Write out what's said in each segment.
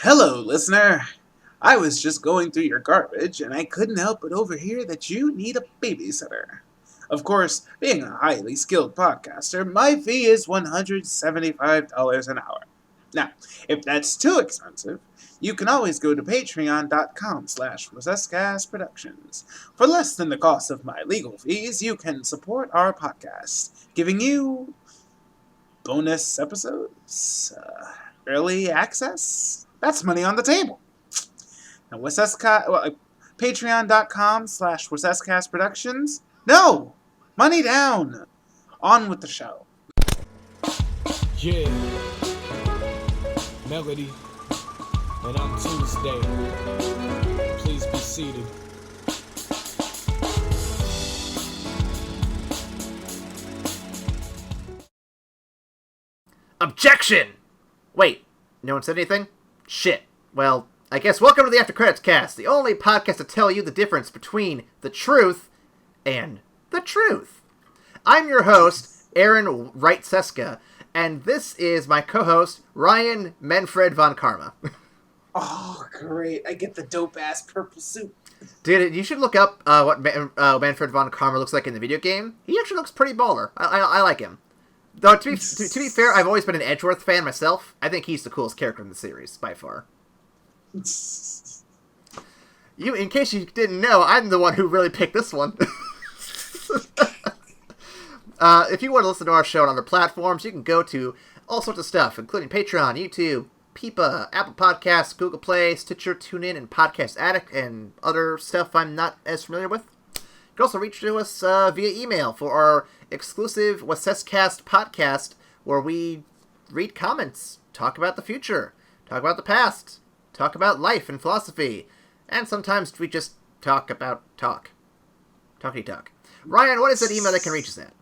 Hello, listener. I was just going through your garbage and I couldn't help but overhear that you need a babysitter. Of course, being a highly skilled podcaster, my fee is $175 an hour. Now, if that's too expensive, you can always go to patreon.com/Productions. For less than the cost of my legal fees, you can support our podcast, giving you bonus episodes, early access. That's money on the table. Now, patreon.com/Productions. No! Money down! On with the show. Yeah. Melody. And on Tuesday. Please be seated. Objection! Wait, no one said anything? Shit. Well, I guess welcome to the After Credits Cast, the only podcast to tell you the difference between the truth and the truth. I'm your host, Aaron Wright-Seska, and this is my co-host, Ryan Manfred von Karma. Oh, great. I get the dope-ass purple suit. Dude, you should look up what Manfred von Karma looks like in the video game. He actually looks pretty baller. I like him. Though, to be fair, I've always been an Edgeworth fan myself. I think he's the coolest character in the series, by far. In case you didn't know, I'm the one who really picked this one. If you want to listen to our show on other platforms, you can go to all sorts of stuff, including Patreon, YouTube, Peepa, Apple Podcasts, Google Play, Stitcher, TuneIn, and Podcast Addict, and other stuff I'm not as familiar with. You can also reach to us via email for our exclusive Wasescast podcast, where we read comments, talk about the future, talk about the past, talk about life and philosophy, and sometimes we just talk about talk. Talky talk. Ryan, what is that email that can reach us at?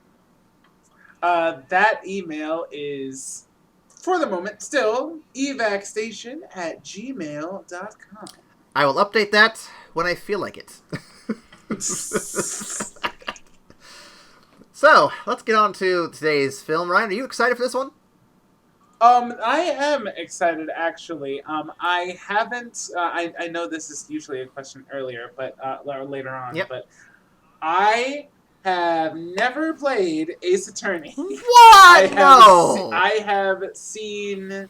That email is, for the moment, still evacstation@gmail.com. I will update that when I feel like it. So, let's get on to today's film. Ryan, are you excited for this one? I am excited, actually. I haven't, I know this is usually a question earlier, but, or later on, Yep. But I have never played Ace Attorney. What? No! I have seen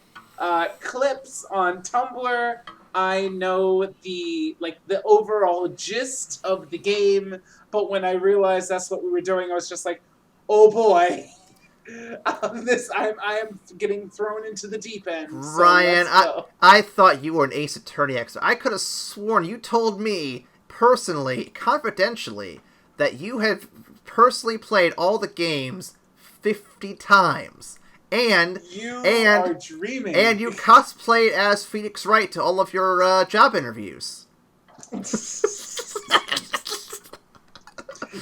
clips on Tumblr. I know the overall gist of the game, but when I realized that's what we were doing, I was just like, oh boy. I am getting thrown into the deep end. Ryan, I thought you were an Ace Attorney expert. I could have sworn you told me personally, confidentially, that you have personally played all the games 50 times. And you are dreaming. And you cosplayed as Phoenix Wright to all of your job interviews.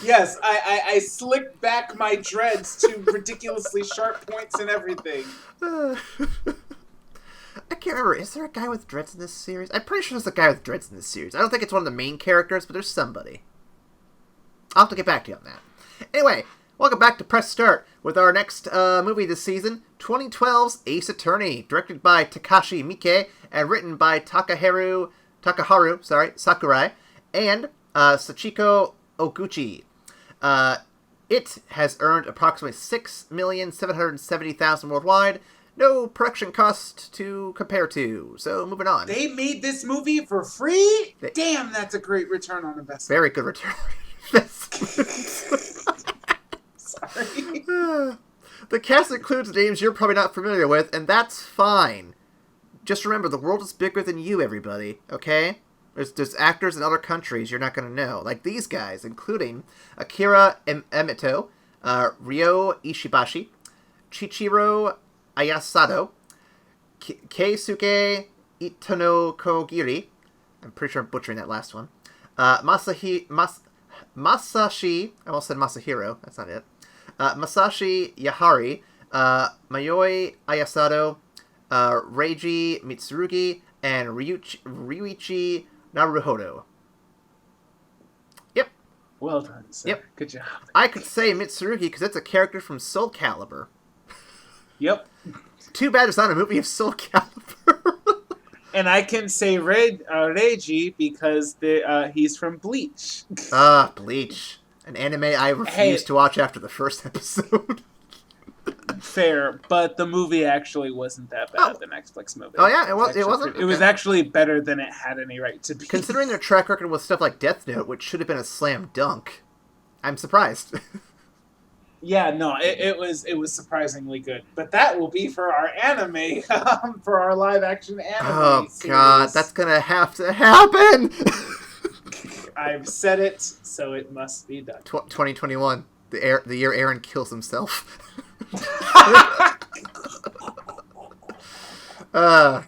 Yes, I slicked back my dreads to ridiculously sharp points and everything. I can't remember. Is there a guy with dreads in this series? I'm pretty sure there's a guy with dreads in this series. I don't think it's one of the main characters, but there's somebody. I'll have to get back to you on that. Anyway, welcome back to Press Start with our next movie this season, 2012's Ace Attorney, directed by Takashi Miike and written by Takaharu Sakurai and Sachiko Oguchi. It has earned approximately $6,770,000 worldwide. No production cost to compare to. So, moving on. They made this movie for free? Damn, that's a great return on investment. Very good return. Sorry. The cast includes names you're probably not familiar with, and that's fine. Just remember, the world is bigger than you, everybody, okay? There's actors in other countries you're not going to know, like these guys, including Akira Emito, Ryo Ishibashi, Chichiro Ayasato, Keisuke Itono-Kogiri, I'm pretty sure I'm butchering that last one, Masashi, I almost said Masahiro, that's not it, Masashi Yahari, Mayoi Ayasato, Reiji Mitsurugi, and Ryuichi Naruhodo. Yep. Well done, sir. Yep. Good job. I could say Mitsurugi because it's a character from Soul Calibur. Yep. Too bad it's not a movie of Soul Calibur. And I can say Reiji because he's from Bleach. Bleach. An anime I refused Hey, to watch after the first episode. fair, but the movie actually wasn't that bad. The Netflix movie. Oh yeah, it wasn't. It was Okay. actually better than it had any right to be. Considering their track record with stuff like Death Note, which should have been a slam dunk, I'm surprised. Yeah, no, it was surprisingly good. But that will be for our anime, for our live action anime. Oh series. god, that's gonna have to happen. I've said it, so it must be done. 2021, the year Aaron kills himself.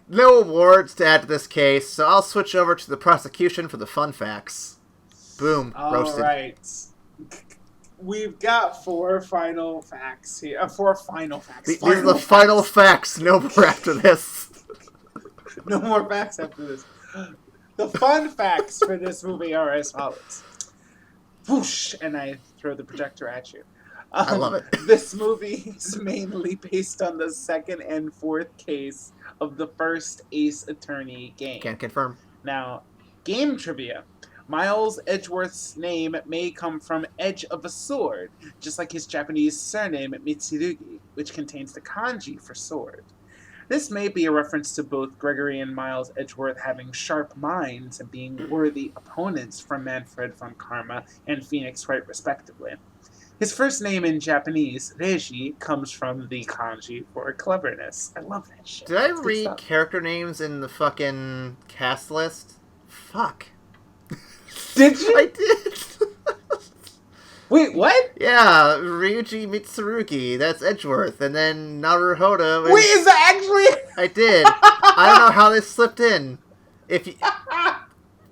No awards to add to this case, so I'll switch over to the prosecution for the fun facts. Boom, roasted. All right. We've got 4 final facts here. 4 final facts. These are the final facts. No more after this. No more facts after this. The fun facts for this movie are as follows. Whoosh! And I throw the projector at you. I love it. This movie is mainly based on the 2nd and 4th case of the first Ace Attorney game. Can't confirm. Now, game trivia. Miles Edgeworth's name may come from edge of a sword, just like his Japanese surname Mitsurugi, which contains the kanji for sword. This may be a reference to both Gregory and Miles Edgeworth having sharp minds and being worthy opponents from Manfred von Karma and Phoenix Wright respectively. His first name in Japanese, Reiji, comes from the kanji for cleverness. I love that shit. Did I That's good read stuff. character names in the fucking cast list? Fuck. Did you? I did. Wait, what? Yeah, Ryuji Mitsurugi, that's Edgeworth, and then Naruhodo. Wait, is that actually? I did. I don't know how they slipped in.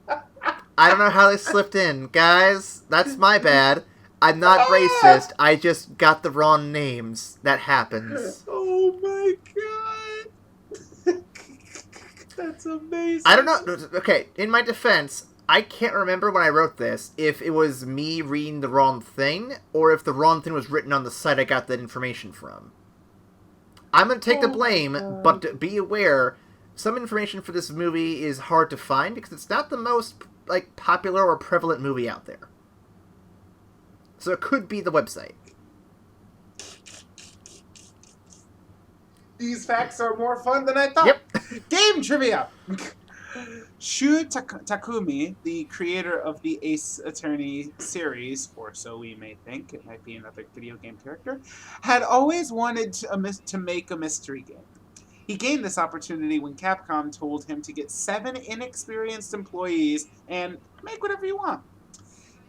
I don't know how they slipped in. Guys, that's my bad. I'm not racist. I just got the wrong names. That happens. Oh my god. That's amazing. I don't know. Okay, in my defense, I can't remember when I wrote this if it was me reading the wrong thing or if the wrong thing was written on the site I got that information from. I'm going to take the blame, but be aware, some information for this movie is hard to find because it's not the most popular or prevalent movie out there. So it could be the website. These facts are more fun than I thought. Yep. Game trivia. Shu Takumi, the creator of the Ace Attorney series, or so we may think, it might be another video game character, had always wanted to make a mystery game. He gained this opportunity when Capcom told him to get 7 inexperienced employees and make whatever you want.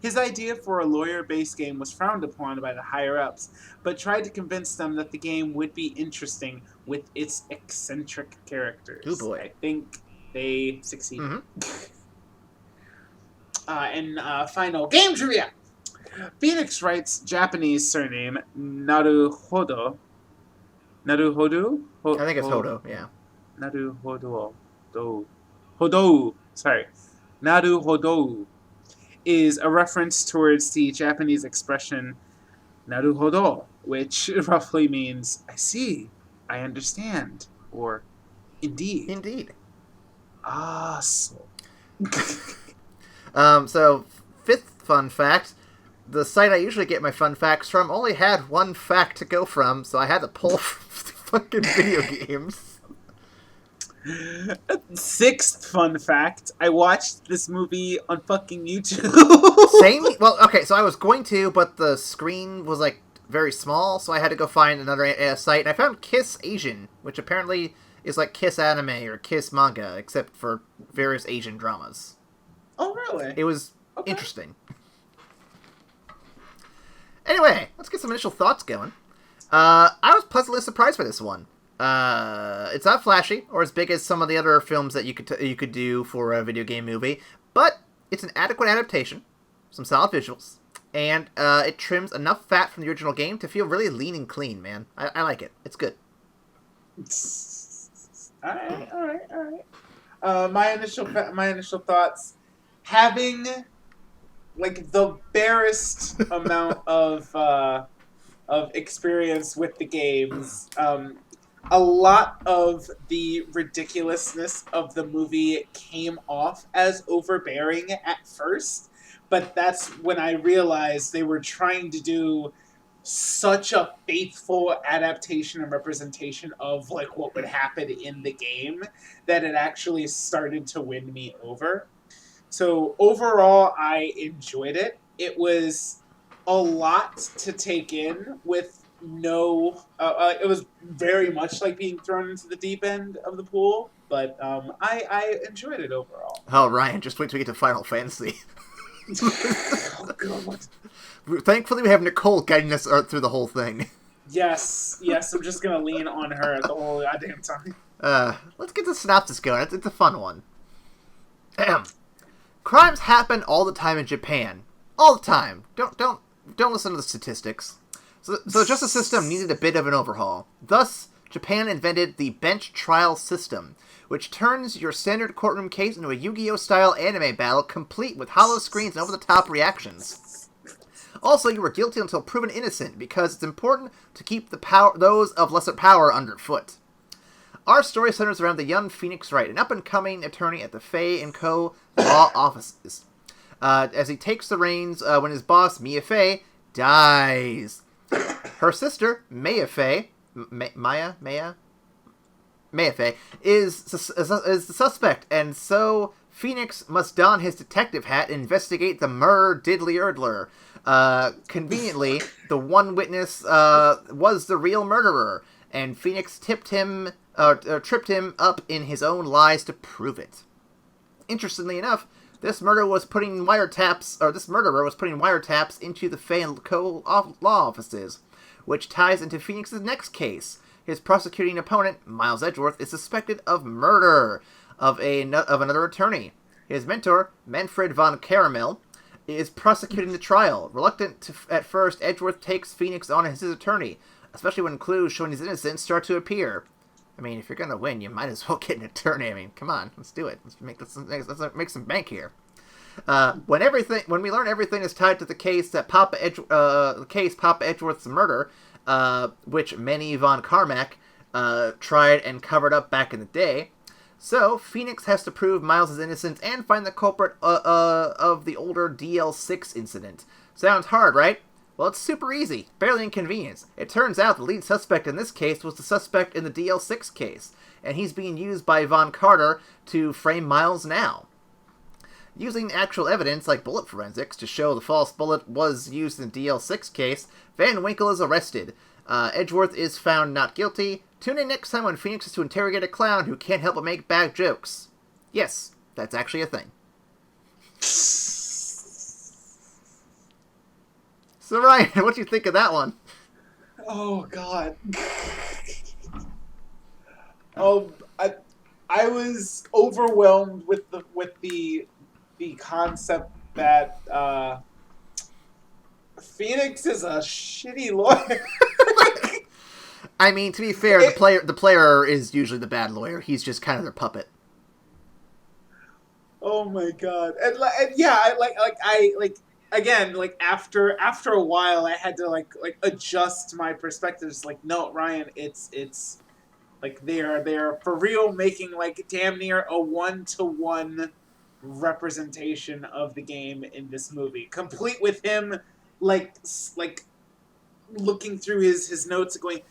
His idea for a lawyer-based game was frowned upon by the higher-ups, but tried to convince them that the game would be interesting with its eccentric characters. Oh boy. I think they succeeded. And final game trivia. Phoenix Wright's Japanese surname, Naruhodo. Naruhodo? I think it's Hodo, yeah. Naruhodo. Hodo. Sorry. Naruhodo is a reference towards the Japanese expression naruhodo, which roughly means I see, I understand, or indeed. Indeed. So. So, 5th fun fact. The site I usually get my fun facts from only had one fact to go from, so I had to pull from fucking video games. 6th fun fact. I watched this movie on fucking YouTube. Same? Well, okay, so I was going to, but the screen was, very small, so I had to go find another site, and I found Kiss Asian, which apparently is like Kiss Anime or Kiss Manga, except for various Asian dramas. Oh, really? It was interesting. Anyway, let's get some initial thoughts going. I was pleasantly surprised by this one. It's not flashy or as big as some of the other films that you could do for a video game movie, but it's an adequate adaptation, some solid visuals, and it trims enough fat from the original game to feel really lean and clean, man. I like it. It's good. All right. My initial thoughts, having the barest amount of experience with the games, a lot of the ridiculousness of the movie came off as overbearing at first, but that's when I realized they were trying to do such a faithful adaptation and representation of like what would happen in the game that it actually started to win me over. So overall, I enjoyed it. It was a lot to take in with no. It was very much like being thrown into the deep end of the pool, but I enjoyed it overall. Oh, Ryan, just wait till we get to Final Fantasy. Oh god. Thankfully, we have Nicole guiding us through the whole thing. Yes, yes. I'm just gonna lean on her the whole goddamn time. Let's get the synopsis going. It's a fun one. Crimes happen all the time in Japan. All the time. Don't listen to the statistics. So the justice system needed a bit of an overhaul. Thus, Japan invented the bench trial system, which turns your standard courtroom case into a Yu-Gi-Oh! Style anime battle complete with hollow screens and over-the-top reactions. Also, you were guilty until proven innocent, because it's important to keep those of lesser power underfoot. Our story centers around the young Phoenix Wright, an up-and-coming attorney at the Fay & Co. law offices, as he takes the reins when his boss, Mia Fey, dies. Her sister, Maya Fey, Maya Fey, is the suspect, and so Phoenix must don his detective hat and investigate the murder diddly erdler. Conveniently, the one witness was the real murderer, and Phoenix tripped him up in his own lies to prove it. Interestingly enough, this murderer was putting wiretaps into the Fay & Co. law offices, which ties into Phoenix's next case. His prosecuting opponent, Miles Edgeworth, is suspected of murder of another attorney. His mentor, Manfred von Caramel, is prosecuting the trial. Reluctant at first, Edgeworth takes Phoenix on as his attorney, especially when clues showing his innocence start to appear. I mean, if you're gonna win, you might as well get an attorney. I mean, come on, let's do it. Let's make some bank here. When we learn everything is tied to the case that Papa Edgeworth's murder, which Manny von Carmack tried and covered up back in the day. So Phoenix has to prove Miles' innocence and find the culprit of the older DL6 incident. Sounds hard, right? Well, it's super easy. Barely inconvenience. It turns out the lead suspect in this case was the suspect in the DL6 case, and he's being used by Von Carter to frame Miles now. Using actual evidence like bullet forensics to show the false bullet was used in the DL6 case, Van Winkle is arrested. Edgeworth is found not guilty. Tune in next time when Phoenix is to interrogate a clown who can't help but make bad jokes. Yes, that's actually a thing. So Ryan, what do you think of that one? Oh God. I was overwhelmed with the concept that Phoenix is a shitty lawyer. I mean, to be fair, the player is usually the bad lawyer. He's just kind of their puppet. Oh my God. And yeah, after a while I had to like adjust my perspective. It's like, no, Ryan, it's like they're for real making like damn near a 1-to-1 representation of the game in this movie, complete with him like looking through his notes and going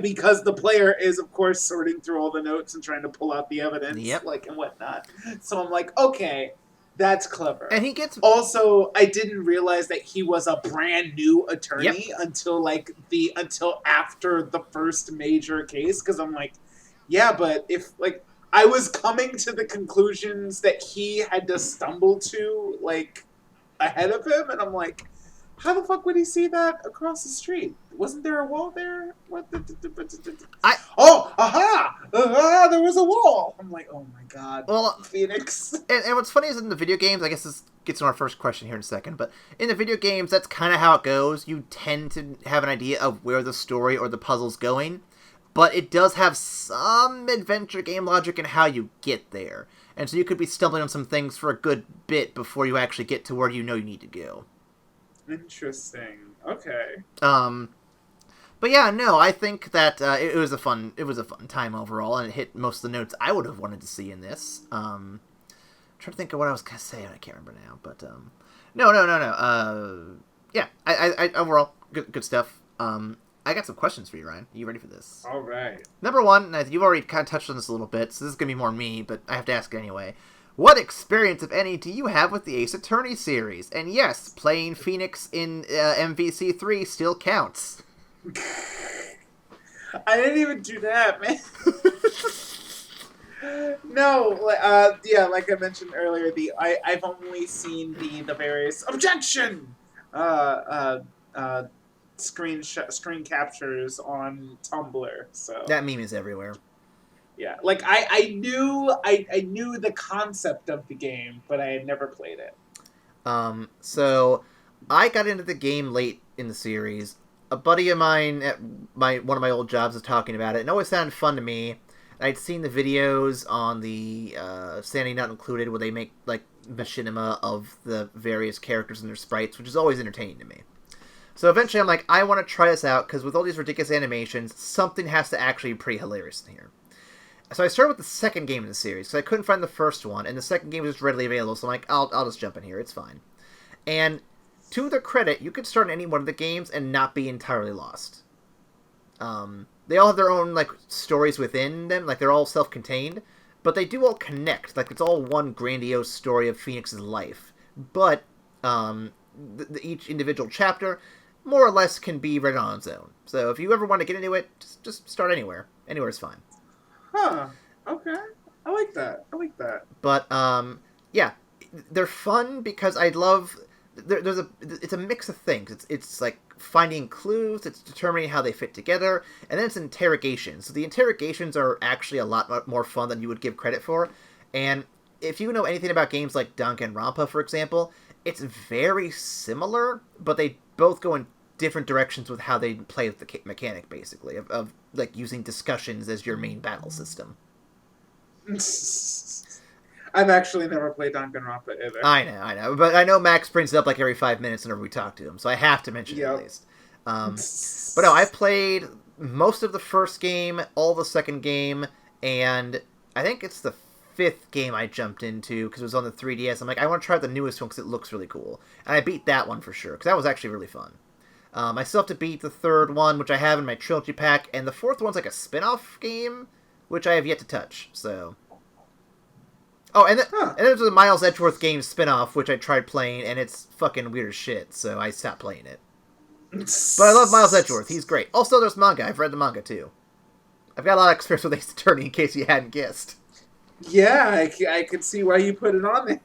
because the player is of course sorting through all the notes and trying to pull out the evidence. Yep. Like and whatnot. So I'm like, okay, that's clever. And he gets also, I didn't realize that he was a brand new attorney Yep. until after the first major case, because I'm like, yeah, but if like I was coming to the conclusions that he had to stumble to like ahead of him, and I'm like, how the fuck would he see that across the street? Wasn't there a wall there? What? There was a wall. I'm like, oh my God. Well, Phoenix. And what's funny is in the video games, I guess this gets to our first question here in a second, but in the video games, that's kind of how it goes. You tend to have an idea of where the story or the puzzle's going, but it does have some adventure game logic in how you get there. And so you could be stumbling on some things for a good bit before you actually get to where you know you need to go. Interesting. Okay. But yeah, no, I think that it was a fun time overall, and it hit most of the notes I would have wanted to see in this. I'm trying to think of what I was gonna say, and I can't remember now. But no. Yeah, I overall good stuff. I got some questions for you, Ryan. Are you ready for this? All right. Number one, you've already kind of touched on this a little bit, so this is gonna be more me, but I have to ask it anyway. What experience, if any, do you have with the Ace Attorney series? And yes, playing Phoenix in MVC3 still counts. I didn't even do that, man. No, yeah, like I mentioned earlier, I've only seen the various objection screen captures on Tumblr. So that meme is everywhere. Yeah, like I knew the concept of the game, but I had never played it. So I got into the game late in the series. A buddy of mine at one of my old jobs was talking about it, and it always sounded fun to me. I'd seen the videos on the Sanity Not Included where they make like machinima of the various characters and their sprites, which is always entertaining to me. So eventually I'm like, I want to try this out, because with all these ridiculous animations, something has to actually be pretty hilarious in here. So I started with the second game in the series, because I couldn't find the first one, and the second game was just readily available, so I'm like, I'll just jump in here, it's fine. And to their credit, you could start in any one of the games and not be entirely lost. They all have their own like stories within them, like they're all self-contained, but they do all connect, like it's all one grandiose story of Phoenix's life. But each individual chapter more or less can be read on its own. So if you ever want to get into it, just start anywhere. Anywhere is fine. Huh. Okay. I like that. But yeah, they're fun because I love. It's a mix of things. It's like finding clues. It's determining how they fit together, and then it's interrogations. So the interrogations are actually a lot more fun than you would give credit for. And if you know anything about games like Danganronpa, for example, it's very similar, but they both go in different directions with how they play with the mechanic, basically, of like using discussions as your main battle system. I've actually never played Danganronpa either. I know, but I know Max brings it up like every 5 minutes whenever we talk to him, so I have to mention it at least. But no, I played most of the first game, all the second game, and I think it's the fifth game I jumped into because it was on the 3DS. I'm like, I want to try the newest one because it looks really cool. And I beat that one for sure because that was actually really fun. I still have to beat the third one, which I have in my trilogy pack, and the fourth one's like a spin-off game, which I have yet to touch, so... Oh, and there's a Miles Edgeworth game spin-off, which I tried playing, and it's fucking weird as shit, so I stopped playing it. But I love Miles Edgeworth, he's great. Also, there's manga, I've read the manga too. I've got a lot of experience with Ace Attorney, in case you hadn't guessed. Yeah, I could see why you put it on there.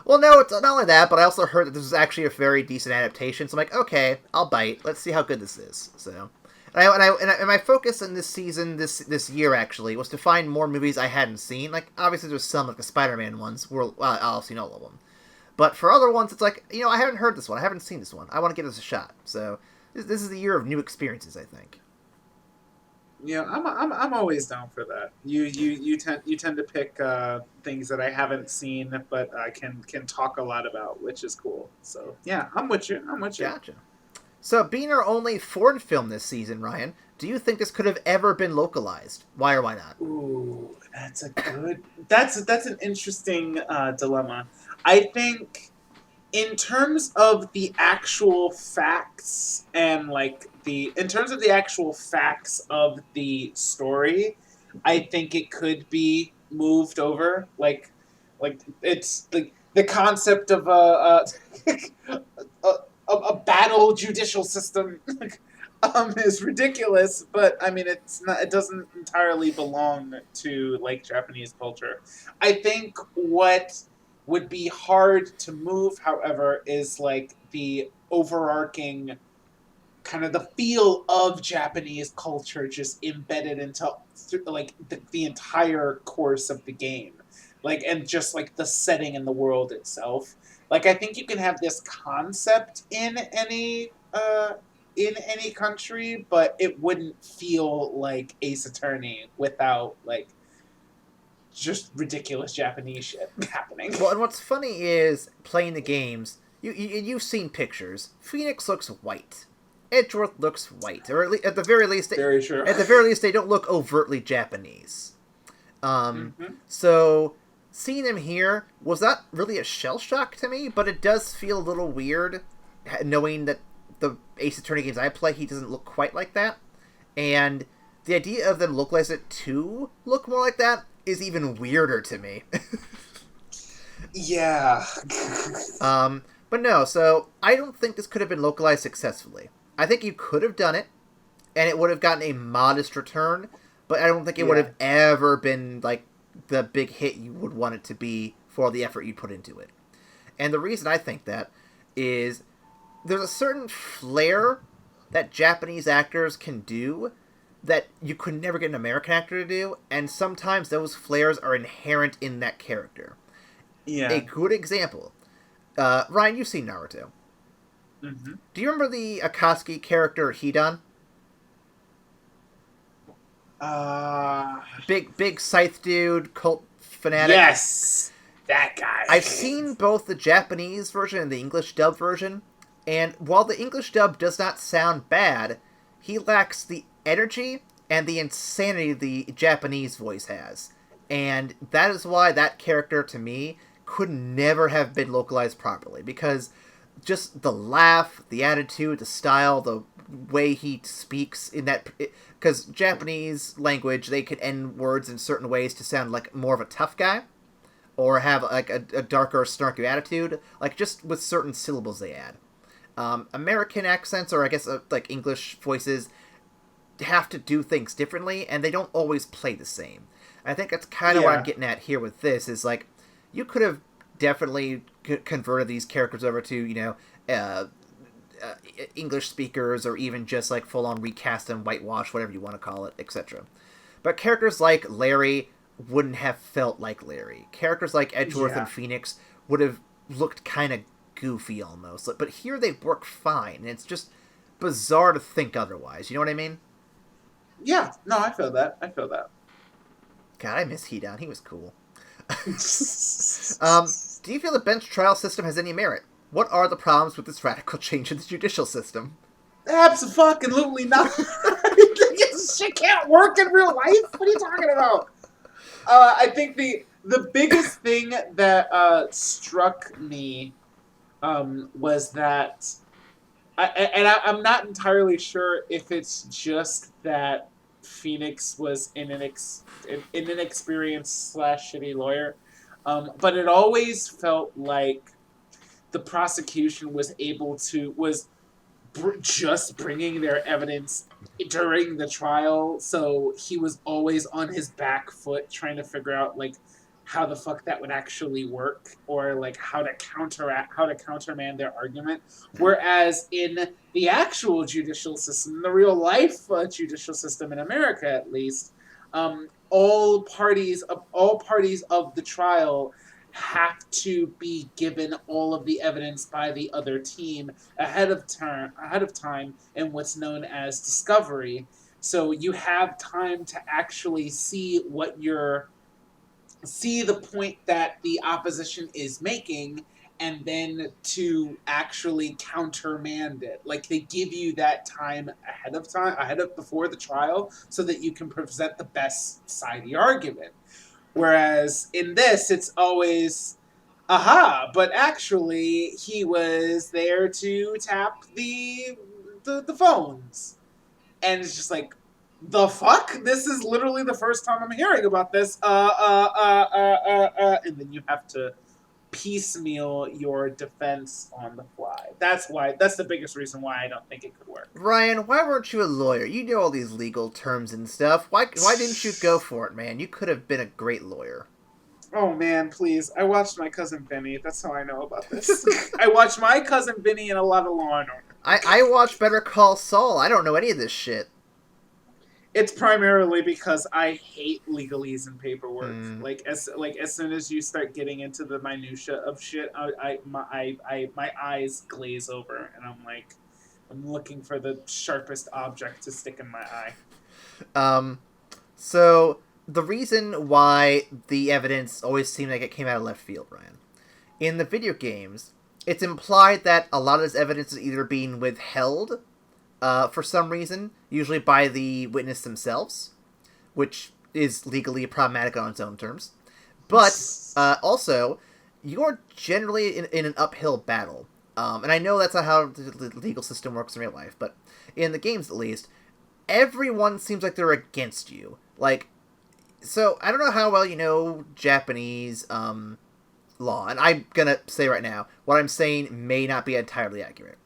Well, no, it's not only that, but I also heard that this is actually a very decent adaptation, so I'm like, okay, I'll bite. Let's see how good this is. So, and my focus in this season, this year actually, was to find more movies I hadn't seen. Like, obviously there's some, like the Spider-Man ones, I've seen all of them. But for other ones, it's like, I haven't heard this one, I haven't seen this one, I want to give this a shot. So, this is the year of new experiences, I think. Yeah, I'm always down for that. You tend to pick things that I haven't seen, but I can talk a lot about, which is cool. So yeah, I'm with you. Gotcha. So being our only foreign film this season, Ryan, do you think this could have ever been localized? Why or why not? Ooh, that's an interesting dilemma. I think in terms of the actual facts and in terms of the actual facts of the story, I think it could be moved over. Like it's the concept of a battle judicial system is ridiculous, but I mean it doesn't entirely belong to Japanese culture. I think what would be hard to move, however, is the overarching kind of the feel of Japanese culture just embedded into the entire course of the game, and just the setting and the world itself. I think you can have this concept in any country, but it wouldn't feel like Ace Attorney without just ridiculous Japanese shit happening. Well, and what's funny is playing the games. You've seen pictures. Phoenix looks white. Edgeworth looks white, or at the very least, Very true. At the very least, they don't look overtly Japanese. So seeing him here was not really a shell shock to me, but it does feel a little weird knowing that the Ace Attorney games I play, he doesn't look quite like that, and the idea of them localizing it to look more like that is even weirder to me. Yeah. But no, so I don't think this could have been localized successfully. I think you could have done it, and it would have gotten a modest return, but I don't think it would have ever been, like, the big hit you would want it to be for all the effort you put into it. And the reason I think that is there's a certain flair that Japanese actors can do that you could never get an American actor to do, and sometimes those flares are inherent in that character. Yeah. A good example. Ryan, you've seen Naruto. Mm-hmm. Do you remember the Akatsuki character Hidan? Big scythe dude, cult fanatic. Yes! That guy. I've seen both the Japanese version and the English dub version, and while the English dub does not sound bad, he lacks the energy and the insanity the Japanese voice has. And that is why that character, to me, could never have been localized properly, because just the laugh, the attitude, the style, the way he speaks in that... Because Japanese language, they can end words in certain ways to sound like more of a tough guy, or have like a darker, snarky attitude, like just with certain syllables they add. American accents, or I guess like English voices, have to do things differently, and they don't always play the same. I think that's kind of what I'm getting at here with this, is like, you could have definitely converted these characters over to, English speakers, or even just like full-on recast and whitewash, whatever you want to call it, etc. But characters like Larry wouldn't have felt like Larry. Characters like Edgeworth and Phoenix would have looked kind of goofy almost. But here they work fine, and it's just bizarre to think otherwise. You know what I mean? Yeah, no, I feel that. God, I miss Hidan. He was cool. Do you feel the bench trial system has any merit? What are the problems with this radical change in the judicial system? Absolutely not. This shit can't work in real life. What are you talking about? I think the biggest thing that struck me was that, I'm not entirely sure if it's just that Phoenix was an inexperienced / shitty lawyer, but it always felt like the prosecution was just bringing their evidence during the trial, so he was always on his back foot trying to figure out like how the fuck that would actually work, or like how to countermand their argument. Whereas in the actual judicial system, the real life judicial system in America, at least, all parties of the trial have to be given all of the evidence by the other team ahead of time in what's known as discovery. So you have time to actually see the point that the opposition is making, and then to actually countermand it. Like, they give you that time before the trial, so that you can present the best side of the argument. Whereas in this, it's always, but actually he was there to tap the phones. And it's just like, the fuck? This is literally the first time I'm hearing about this. And then you have to piecemeal your defense on the fly. That's the biggest reason why I don't think it could work. Ryan, why weren't you a lawyer? You know all these legal terms and stuff. Why didn't you go for it, man? You could have been a great lawyer. Oh, man, please. I watched My Cousin Vinny. That's how I know about this. I watched My Cousin Vinny and a lot of Law and Order. I watched Better Call Saul. I don't know any of this shit. It's primarily because I hate legalese and paperwork. As soon as you start getting into the minutia of shit, my eyes glaze over, and I'm like, I'm looking for the sharpest object to stick in my eye. So the reason why the evidence always seemed like it came out of left field, Ryan, in the video games, it's implied that a lot of this evidence is either being withheld for some reason, usually by the witness themselves, which is legally problematic on its own terms. But also, you're generally in an uphill battle. And I know that's not how the legal system works in real life, but in the games at least, everyone seems like they're against you. Like, so I don't know how well you know Japanese law, and I'm gonna say right now, what I'm saying may not be entirely accurate.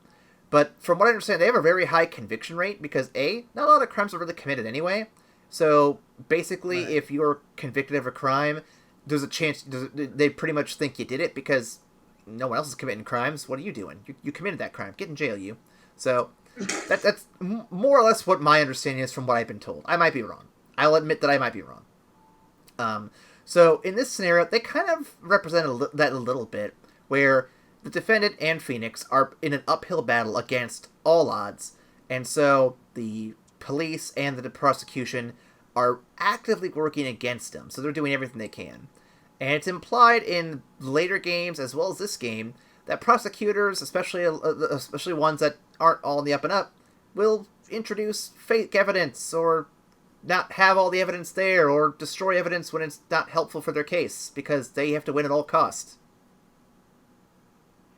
But from what I understand, they have a very high conviction rate because not a lot of crimes are really committed anyway. So basically, Right. if you're convicted of a crime, there's a chance they pretty much think you did it because no one else is committing crimes. What are you doing? You committed that crime. Get in jail, you. So that's more or less what my understanding is from what I've been told. I might be wrong. I'll admit that I might be wrong. So in this scenario, they kind of represent that a little bit, where the defendant and Phoenix are in an uphill battle against all odds, and so the police and the prosecution are actively working against them, so they're doing everything they can. And it's implied in later games, as well as this game, that prosecutors, especially ones that aren't all in the up and up, will introduce fake evidence, or not have all the evidence there, or destroy evidence when it's not helpful for their case, because they have to win at all costs.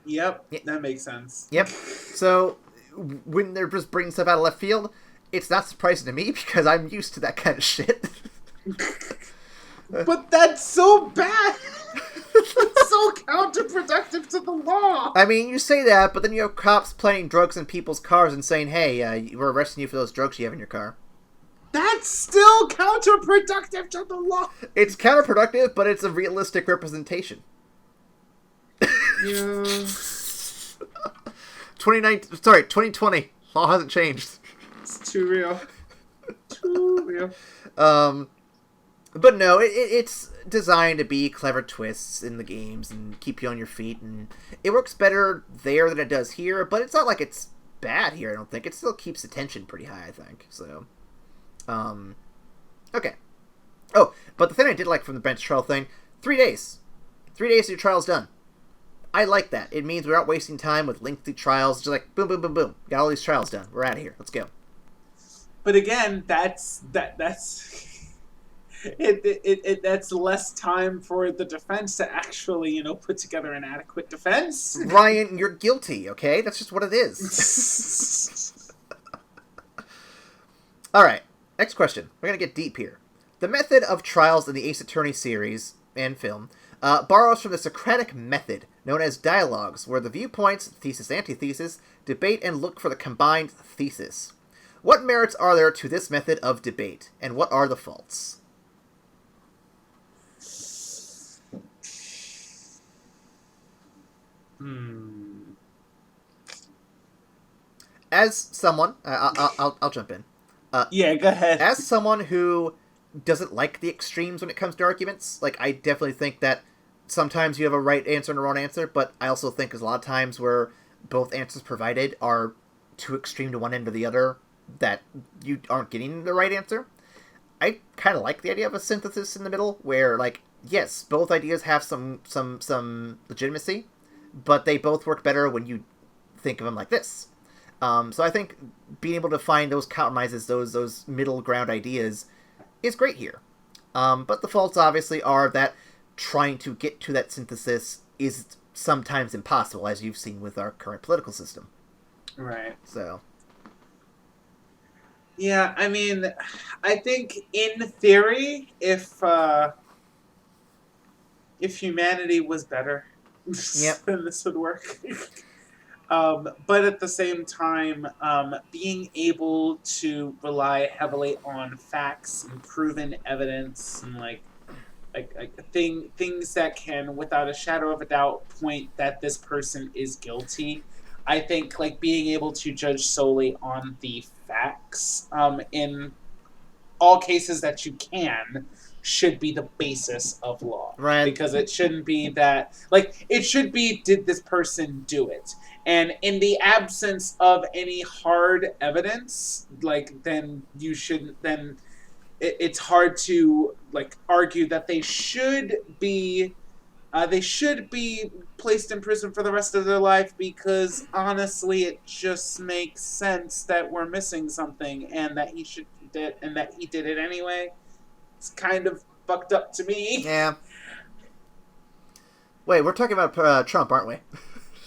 Yep, that makes sense. Yep. So, when they're just bringing stuff out of left field, it's not surprising to me, because I'm used to that kind of shit. But that's so bad! It's so counterproductive to the law! I mean, you say that, but then you have cops planting drugs in people's cars and saying, hey, we're arresting you for those drugs you have in your car. That's still counterproductive to the law! It's counterproductive, but it's a realistic representation. Yeah. 2020. Law hasn't changed. It's too real. Too real. But no, it's designed to be clever twists in the games and keep you on your feet, and it works better there than it does here, but it's not like it's bad here, I don't think. It still keeps the tension pretty high, I think, so... Okay. Oh, but the thing I did like from the bench trial thing, 3 days. 3 days and your trial's done. I like that. It means we're not wasting time with lengthy trials. Just like, boom, boom, boom, boom. Got all these trials done. We're out of here. Let's go. But again, that's that's less time for the defense to actually, put together an adequate defense. Ryan, you're guilty, okay? That's just what it is. Alright, next question. We're going to get deep here. The method of trials in the Ace Attorney series and film borrows from the Socratic method, known as dialogues, where the viewpoints, thesis, antithesis, debate and look for the combined thesis. What merits are there to this method of debate, and what are the faults? As someone, I'll jump in. Yeah, go ahead. As someone who doesn't like the extremes when it comes to arguments, like, I definitely think that sometimes you have a right answer and a wrong answer, but I also think there's a lot of times where both answers provided are too extreme to one end or the other, that you aren't getting the right answer. I kind of like the idea of a synthesis in the middle, where, like, yes, both ideas have some legitimacy, but they both work better when you think of them like this. So I think being able to find those compromises, those middle ground ideas, is great here. But the faults obviously are that trying to get to that synthesis is sometimes impossible, as you've seen with our current political system. Right. So. Yeah, I mean, I think in theory, if humanity was better, then this would work. But at the same time, being able to rely heavily on facts and proven evidence and things that can, without a shadow of a doubt, point that this person is guilty. I think being able to judge solely on the facts in all cases that you can should be the basis of law. Right. Because it shouldn't be that, it should be, did this person do it? And in the absence of any hard evidence, then you shouldn't, then it's hard to, argue that they should be placed in prison for the rest of their life, because honestly it just makes sense that we're missing something and that he did it anyway. It's kind of fucked up to me. Yeah. Wait, we're talking about Trump, aren't we?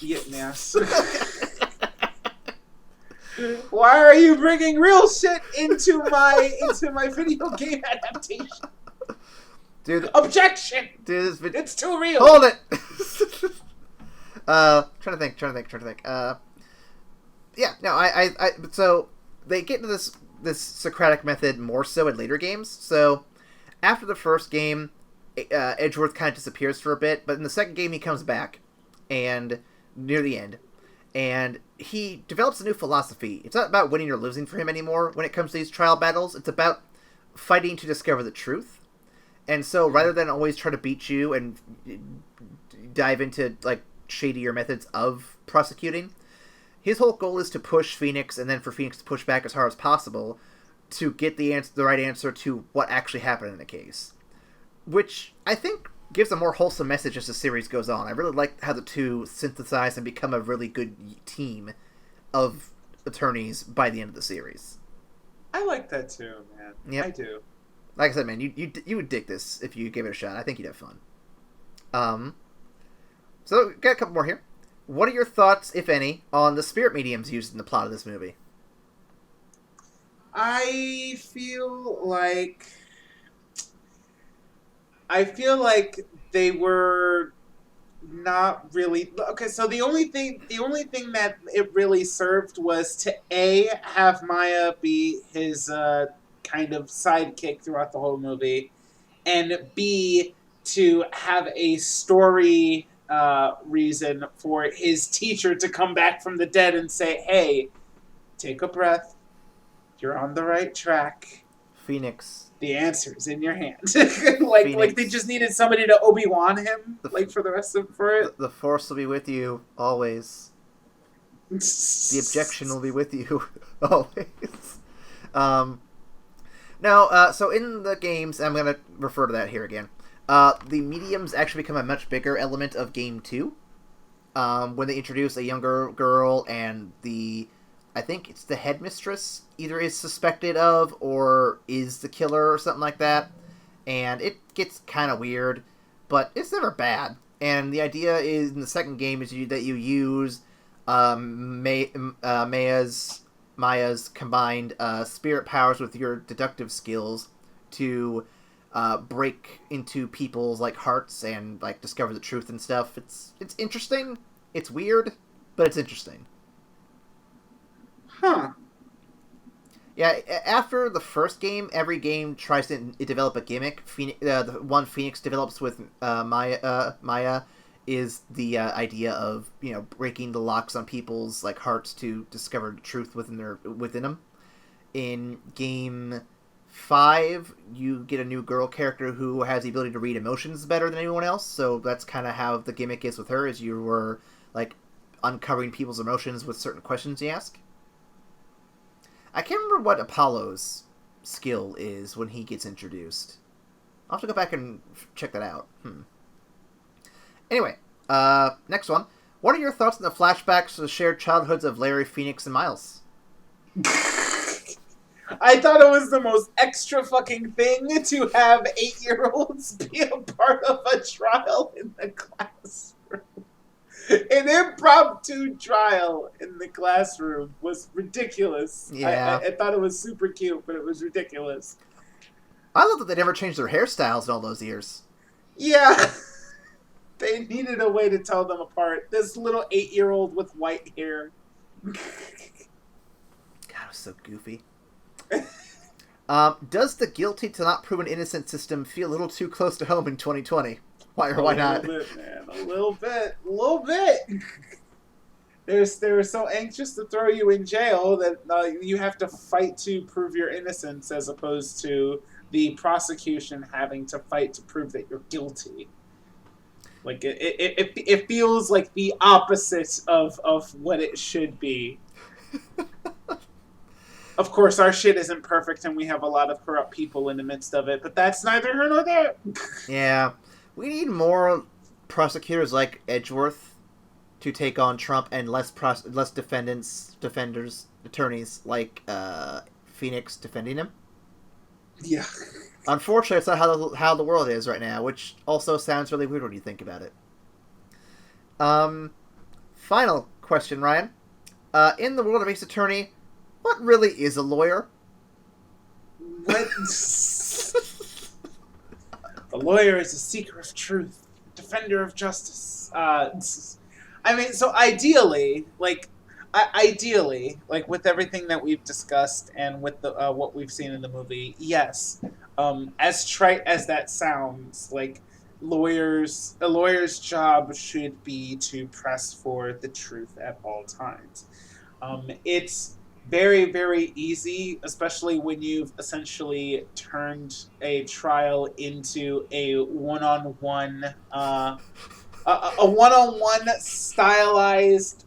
Yes. Why are you bringing real shit into my video game adaptation? Dude, objection! Dude, it's too real. Hold it. Trying to think. Yeah, no, I so they get into this Socratic method more so in later games. So after the first game, Edgeworth kind of disappears for a bit, but in the second game he comes back, and near the end, and he develops a new philosophy. It's not about winning or losing for him anymore when it comes to these trial battles. It's about fighting to discover the truth. And so rather than always try to beat you and dive into like shadier methods of prosecuting, his whole goal is to push Phoenix, and then for Phoenix to push back as hard as possible to get the right answer to what actually happened in the case. Which I think gives a more wholesome message as the series goes on. I really like how the two synthesize and become a really good team of attorneys by the end of the series. I like that too, man. Yep. I do. Like I said, man, you would dig this if you gave it a shot. I think you'd have fun. So got a couple more here. What are your thoughts, if any, on the spirit mediums used in the plot of this movie? I feel like they were not really okay. So the only thing that it really served was to have Maya be his kind of sidekick throughout the whole movie, and B, to have a story reason for his teacher to come back from the dead and say, "Hey, take a breath. You're on the right track. Phoenix. The answer's in your hand." like they just needed somebody to Obi-Wan him, for the rest of it. The Force will be with you always. The objection will be with you always. So in the games, I'm going to refer to that here again. The mediums actually become a much bigger element of Game 2. When they introduce a younger girl and I think it's the headmistress, either is suspected of or is the killer or something like that. And it gets kind of weird, but it's never bad. And the idea is in the second game is that you use Maya's combined spirit powers with your deductive skills to break into people's hearts and discover the truth and stuff. It's interesting. It's weird, but it's interesting. Huh. Yeah, after the first game, every game tries to develop a gimmick. The one Phoenix develops with Maya is the idea of breaking the locks on people's hearts to discover the truth within them. In game 5, you get a new girl character who has the ability to read emotions better than anyone else. So that's kind of how the gimmick is with her, is you were uncovering people's emotions with certain questions you ask. I can't remember what Apollo's skill is when he gets introduced. I'll have to go back and check that out. Anyway, next one. What are your thoughts on the flashbacks to the shared childhoods of Larry, Phoenix, and Miles? I thought it was the most extra fucking thing to have 8-year-olds be a part of a trial in the classroom. An impromptu trial in the classroom was ridiculous. Yeah. I thought it was super cute, but it was ridiculous. I love that they never changed their hairstyles in all those years. Yeah. They needed a way to tell them apart. This little 8-year-old with white hair. God, it was so goofy. Does the guilty to not proven innocent system feel a little too close to home in 2020? Why not? A little bit, man. A little bit. They were so anxious to throw you in jail that you have to fight to prove your innocence, as opposed to the prosecution having to fight to prove that you're guilty. It feels like the opposite of what it should be. Of course, our shit isn't perfect, and we have a lot of corrupt people in the midst of it, but that's neither here nor there. Yeah. We need more prosecutors like Edgeworth to take on Trump and less attorneys like Phoenix defending him. Yeah. Unfortunately, it's not how the world is right now, which also sounds really weird when you think about it. Final question, Ryan. In the world of Ace Attorney, what really is a lawyer? What? The lawyer is a seeker of truth, defender of justice. I mean, so ideally, like with everything that we've discussed and with the what we've seen in the movie, yes. As trite as that sounds, like a lawyer's job should be to press for the truth at all times. It's very, very easy, especially when you've essentially turned a trial into a one-on-one stylized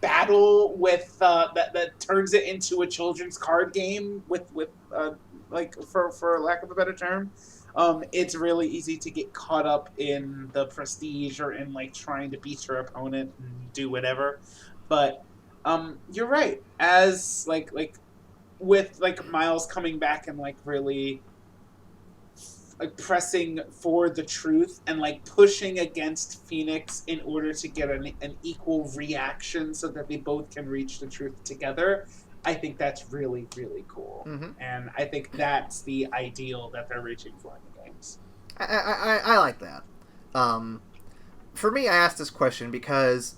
battle with that turns it into a children's card game with like for lack of a better term. It's really easy to get caught up in the prestige or in like trying to beat your opponent and do whatever, but you're right. As like with like Miles coming back and like really like pressing for the truth and like pushing against Phoenix in order to get an equal reaction so that they both can reach the truth together. I think that's really, really cool. Mm-hmm. And I think that's the ideal that they're reaching for in the games. I like that. For me, I asked this question because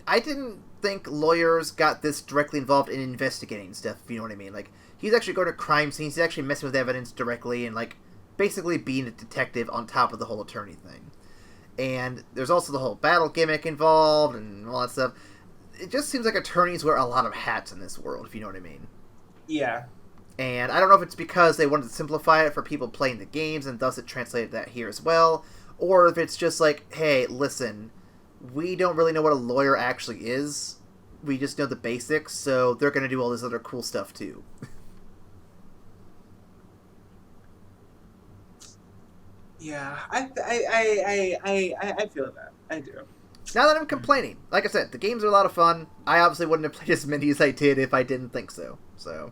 I didn't think lawyers got this directly involved in investigating stuff, if you know what I mean. Like, he's actually going to crime scenes, he's actually messing with evidence directly, and, like, basically being a detective on top of the whole attorney thing. And there's also the whole battle gimmick involved and all that stuff. It just seems like attorneys wear a lot of hats in this world, if you know what I mean. Yeah. And I don't know if it's because they wanted to simplify it for people playing the games and thus it translated that here as well, or if it's just like, hey, listen, we don't really know what a lawyer actually is. We just know the basics, so they're going to do all this other cool stuff too. Yeah, I feel that. I do. Now that I'm complaining, like I said, the games are a lot of fun. I obviously wouldn't have played as many as I did if I didn't think so. So,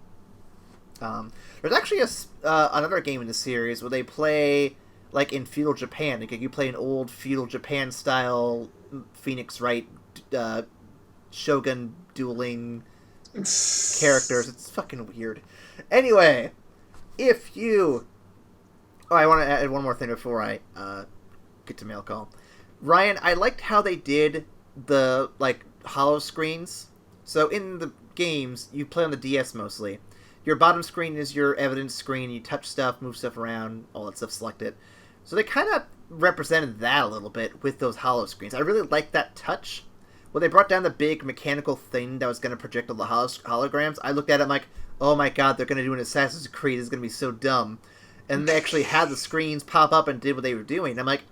there's actually another game in the series where they play like in feudal Japan. Like you play an old feudal Japan style Phoenix Wright shogun dueling characters. It's fucking weird. Anyway, if you... Oh, I want to add one more thing before I get to mail call. Ryan, I liked how they did the, like, hollow screens. So in the games, you play on the DS mostly. Your bottom screen is your evidence screen. You touch stuff, move stuff around, all that stuff, select it. So they kind of represented that a little bit with those hollow screens. I really liked that touch. When they brought down the big mechanical thing that was going to project all the holograms, I looked at it and I'm like, oh my god, they're going to do an Assassin's Creed. It's going to be so dumb. And they actually had the screens pop up and did what they were doing. I'm like,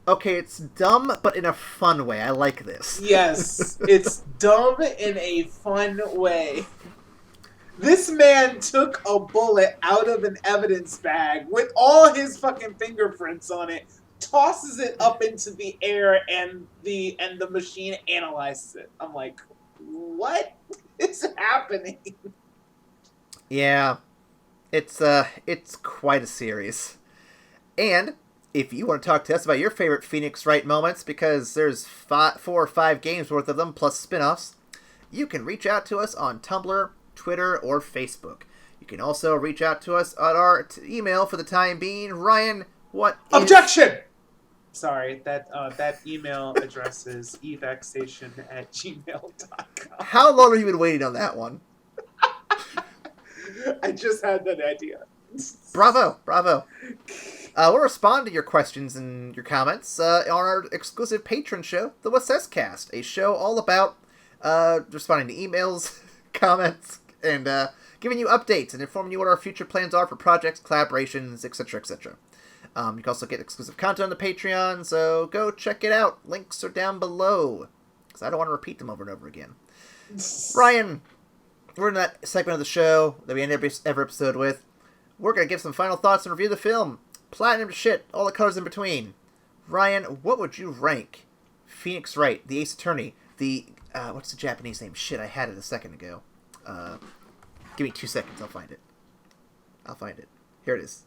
okay, it's dumb, but in a fun way. I like this. Yes, it's dumb in a fun way. This man took a bullet out of an evidence bag with all his fucking fingerprints on it, tosses it up into the air, and the machine analyzes it. I'm like, what is happening? Yeah, it's quite a series. And if you want to talk to us about your favorite Phoenix Wright moments, because there's 4 or 5 games worth of them, plus spin-offs, you can reach out to us on Tumblr, Twitter, or Facebook. You can also reach out to us on our email for the time being. Ryan, what is... Objection! Sorry, that email address is evacstation@gmail.com. How long have you been waiting on that one? I just had that idea. Bravo. We'll respond to your questions and your comments on our exclusive patron show, the What's This Cast, a show all about responding to emails, comments, and giving you updates and informing you what our future plans are for projects, collaborations, etc., etc. You can also get exclusive content on the Patreon, so go check it out. Links are down below, because I don't want to repeat them over and over again. Ryan, we're in that segment of the show that we end every episode with. We're going to give some final thoughts and review the film. Platinum to shit, all the colors in between. Ryan, what would you rank Phoenix Wright, the Ace Attorney, the what's the Japanese name? Shit, I had it a second ago. Give me 2 seconds. I'll find it. Here it is.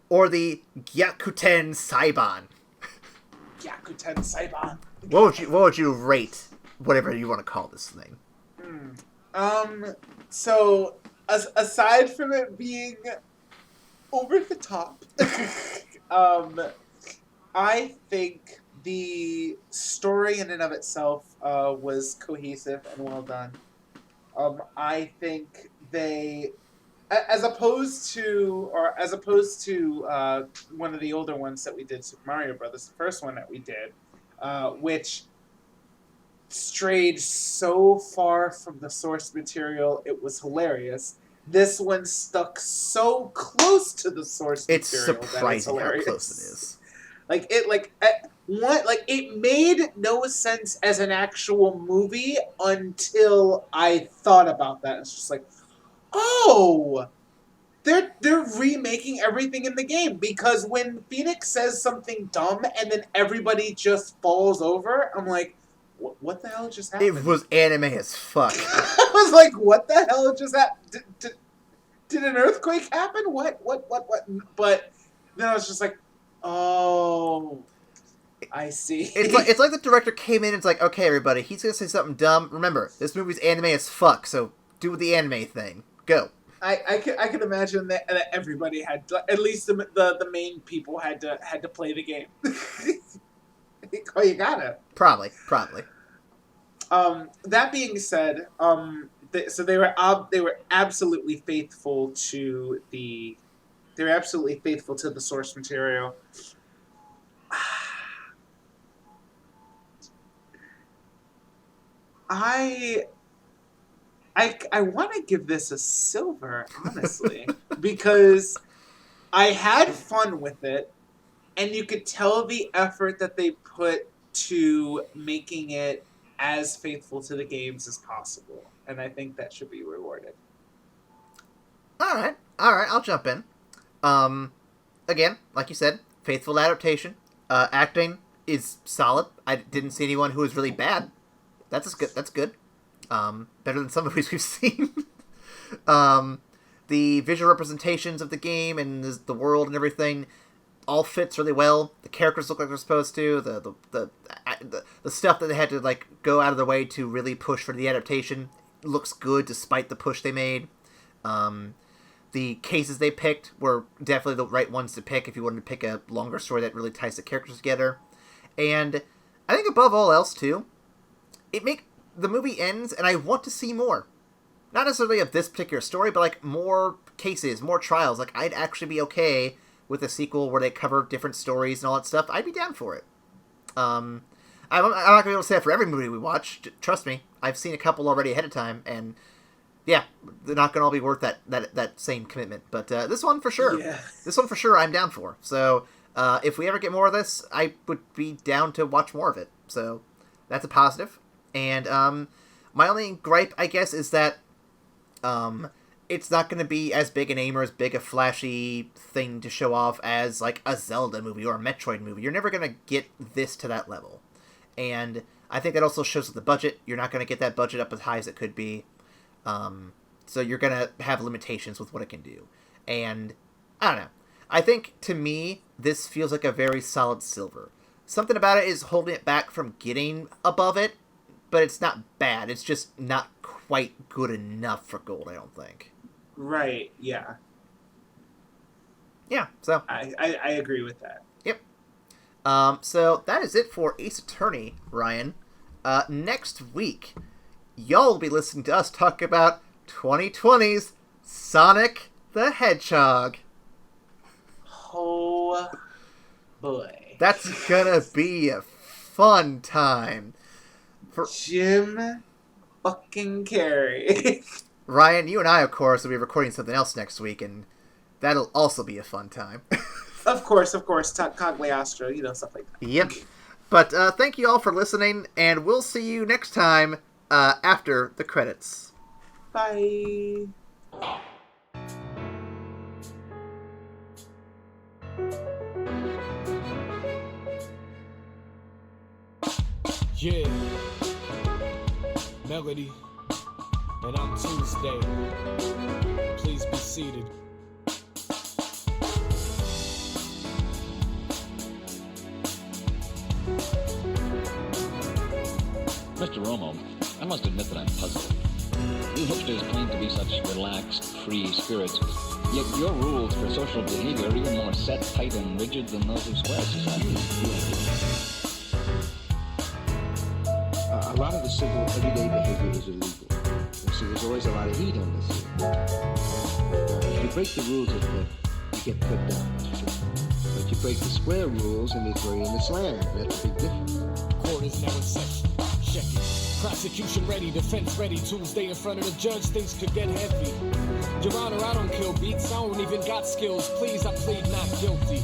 Or the Gyakuten Saiban. Gyakuten Saiban. What would you rate whatever you want to call this thing? So aside from it being over the top, I think the story in and of itself was cohesive and well done. I think they, as opposed to one of the older ones that we did, Super Mario Brothers, the first one that we did, which strayed so far from the source material, it was hilarious. This one stuck so close to the source material. It's surprising how close it is. It made no sense as an actual movie until I thought about that. It's just like, oh, they're remaking everything in the game, because when Phoenix says something dumb and then everybody just falls over, I'm like, what the hell just happened? It was anime as fuck. I was like, what the hell just happened? Did an earthquake happen? What? But then I was just like, oh, I see. It's like the director came in and it's like, okay, everybody, he's gonna say something dumb. Remember, this movie's anime as fuck, so do the anime thing. Go. I can imagine that everybody had to, at least the main people had to play the game. Oh, you gotta. Probably. That being said, so they were absolutely faithful to the source material. I want to give this a silver, honestly, because I had fun with it, and you could tell the effort that they put to making it as faithful to the games as possible, and I think that should be rewarded. All right, I'll jump in. Again, like you said, faithful adaptation. Acting is solid. I didn't see anyone who was really bad. That's good. Better than some movies we've seen. The visual representations of the game and the world and everything all fits really well. The characters look like they're supposed to. The stuff that they had to like go out of their way to really push for the adaptation looks good despite the push they made. The cases they picked were definitely the right ones to pick if you wanted to pick a longer story that really ties the characters together. And I think above all else too, the movie ends and I want to see more. Not necessarily of this particular story, but like more cases, more trials. Like I'd actually be okay with a sequel where they cover different stories and all that stuff. I'd be down for it. I'm not going to be able to say that for every movie we watch. Trust me, I've seen a couple already ahead of time, and yeah, they're not going to all be worth that same commitment. But this one for sure. Yeah. This one for sure I'm down for. So if we ever get more of this, I would be down to watch more of it. So that's a positive. And my only gripe, I guess, is that it's not going to be as big an aim or as big a flashy thing to show off as like a Zelda movie or a Metroid movie. You're never going to get this to that level. And I think that also shows with the budget. You're not going to get that budget up as high as it could be. So you're going to have limitations with what it can do. And I don't know. I think, to me, this feels like a very solid silver. Something about it is holding it back from getting above it, but it's not bad. It's just not quite good enough for gold, I don't think. Right, yeah. Yeah, so. I agree with that. Yep. So that is it for Ace Attorney, Ryan. Next week, y'all will be listening to us talk about 2020's Sonic the Hedgehog. Oh, boy. That's gonna be a fun time. For Jim fucking Carrey. Ryan, you and I, of course, will be recording something else next week, and that'll also be a fun time. Of course. Cagliostro, stuff like that. Yep. But thank you all for listening, and we'll see you next time after the credits. Bye. Yeah. Melody. And I'm Tuesday. Please be seated. Mr. Romo, I must admit that I'm puzzled. You hipsters claim to be such relaxed, free spirits, yet your rules for social behavior are even more set, tight, and rigid than those of square society. A lot of the civil, everyday behavior is illegal. And so there's always a lot of heat on this here. If you break the rules of the, you get put down. But you break the square rules and you're in this land. That's a big difference. Court is now in session. Check it. Prosecution ready, defense ready. Tuesday in front of the judge, things could get heavy. Your Honor, I don't kill beats, I don't even got skills. Please, I plead not guilty.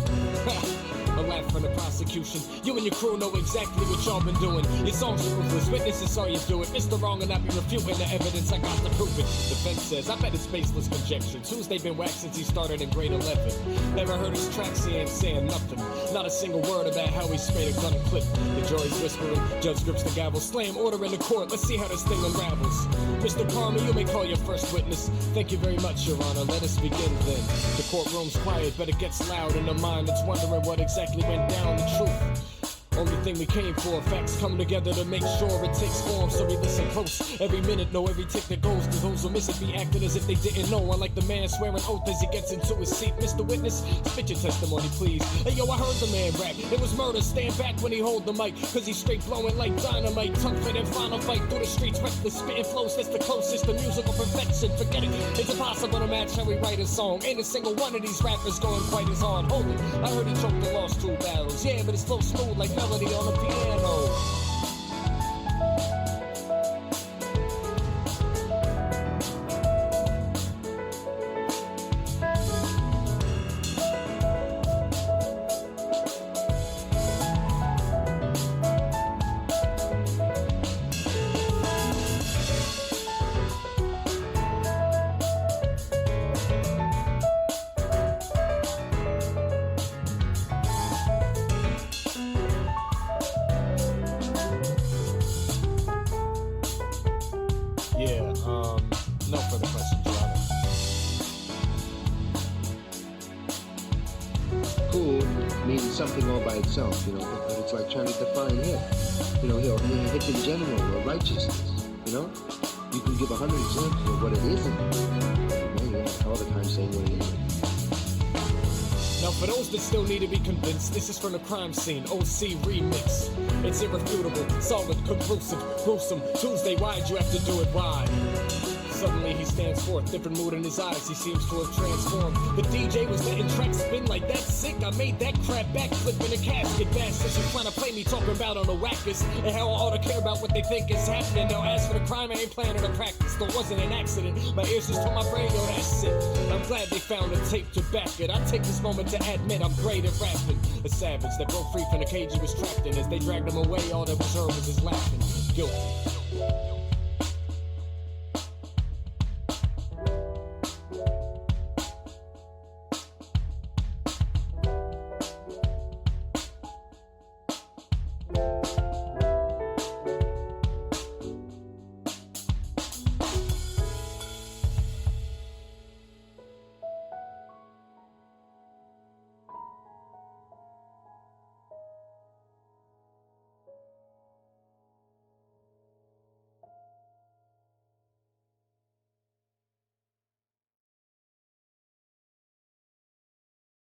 A laugh from the prosecution. You and your crew know exactly what y'all been doing. Your songs are ruthless, witnesses saw you do it. Mr. Wrong and I be refuting the evidence, I got to prove it. Defense says, I bet it's baseless conjecture. Tuesday been whacked since he started in grade 11. Never heard his tracks, he ain't saying nothing. Not a single word about how he sprayed a gun and clip. The jury's whispering, judge grips the gavel. Slam, order in the court, let's see how this thing unravels. Mr. Palmer, you may call your first witness. Thank you very much, Your Honor, let us begin then. The courtroom's quiet, but it gets loud in the mind that's wondering what exactly went down, the truth. Only thing we came for, facts come together to make sure it takes form, so we listen close. Every minute, know every tick that goes, cause those who miss it be acting as if they didn't know. I like the man swearing oath as he gets into his seat. Mr. Witness, spit your testimony, please. Hey yo, I heard the man rap, it was murder, stand back when he hold the mic, cause he's straight blowing like dynamite. Tongue fit and final fight through the streets, reckless, spitting flows, that's the closest to musical perfection. Forget it, it's impossible to match how we write a song. Ain't a single one of these rappers going quite as hard. Hold it, I heard he choked and lost 2 battles. Yeah, but it's flow smooth like melody on the piano. No further questions, Your Honor. Cool means something all by itself, you know, but it's like trying to define hit. You know, hit in general or righteousness, you know? You can give 100 examples of what it isn't. You know, all the time saying what it isn't. Now for those that still need to be convinced, this is from the crime scene, OC remix. It's irrefutable, solid, conclusive, gruesome. Tuesday, why'd you have to do it? Why? Suddenly he stands forth, different mood in his eyes, he seems to have transformed. The DJ was letting tracks spin like that sick. I made that crap backflip in a casket. Bastards are trying to play me talking about on the whackers and how I ought to care about what they think is happening. Now as for the crime, I ain't planning to practice. There wasn't an accident, my ears just told my brain, yo, that's it. I'm glad they found a tape to back it. I take this moment to admit I'm great at rapping. A savage that broke free from the cage he was trapped in. As they dragged him away, all that was heard was his laughing. Guilty.